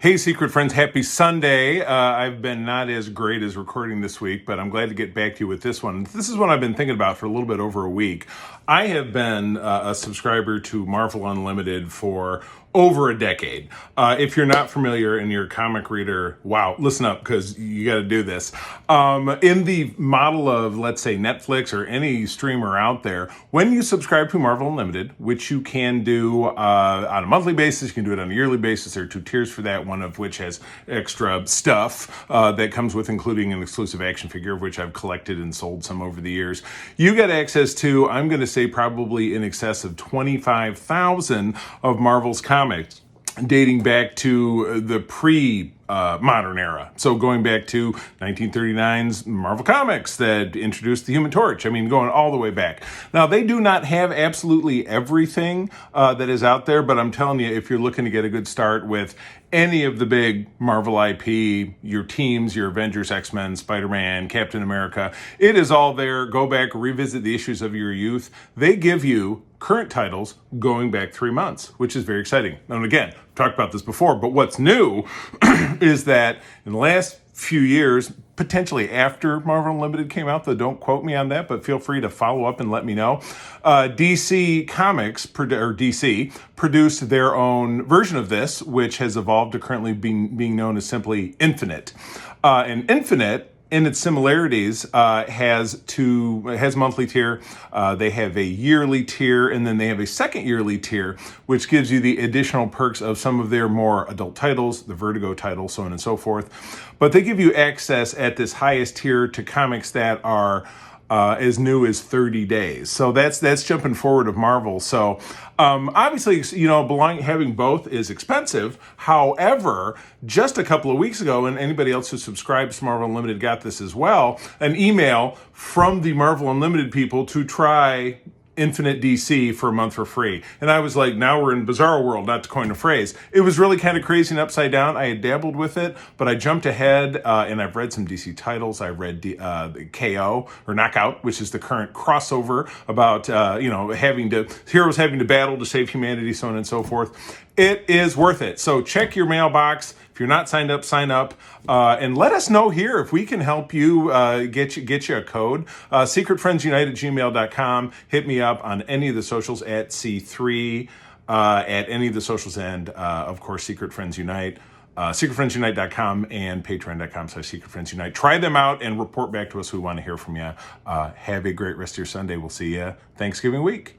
Hey, Secret Friends, happy Sunday. I've been not as great as recording this week, but I'm glad to get back to you with this one. This is one I've been thinking about for a little bit over a week. I have been a subscriber to Marvel Unlimited for over a decade. If you're not familiar and you're a comic reader, wow, listen up because you got to do this. In the model of, let's say, Netflix or any streamer out there, when you subscribe to Marvel Unlimited, which you can do on a monthly basis, you can do it on a yearly basis. There are two tiers for that, one of which has extra stuff that comes with, including an exclusive action figure, of which I've collected and sold some over the years. You get access to, I'm going to say, probably in excess of 25,000 of Marvel's comics, dating back to the modern era. So going back to 1939's Marvel Comics that introduced the Human Torch. I mean, going all the way back. Now, they do not have absolutely everything that is out there, but I'm telling you, if you're looking to get a good start with any of the big Marvel IP, your teams, your Avengers, X-Men, Spider-Man, Captain America, it is all there. Go back, revisit the issues of your youth. They give you current titles going back 3 months, which is very exciting. And again, I've talked about this before, but what's new is that in the last few years, potentially after Marvel Unlimited came out, though don't quote me on that, but feel free to follow up and let me know. DC Comics, or DC, produced their own version of this, which has evolved to currently being known as simply Infinite. And Infinite, in its similarities, has monthly tier. They have a yearly tier, and then they have a second yearly tier, which gives you the additional perks of some of their more adult titles, the Vertigo titles, so on and so forth. But they give you access at this highest tier to comics that are as new as 30 days. So that's jumping forward of Marvel. So obviously, having both is expensive. However, just a couple of weeks ago, and anybody else who subscribes to Marvel Unlimited got this as well, an email from the Marvel Unlimited people to try Infinite DC for a month for free. And I was like, now we're in bizarro world, not to coin a phrase. It was really kind of crazy and upside down. I had dabbled with it, but I jumped ahead and I've read some DC titles. I read KO or Knockout, which is the current crossover about, heroes having to battle to save humanity, so on and so forth. It is worth it. So check your mailbox. If you're not signed up, sign up, and let us know here if we can help you get you a code. SecretFriendsUnite@gmail.com. Hit me up on any of the socials at C3, at any of the socials, and of course, Secret Friends Unite. SecretFriendsUnite.com and Patreon.com/SecretFriendsUnite. Try them out and report back to us. We want to hear from you. Have a great rest of your Sunday. We'll see you Thanksgiving week.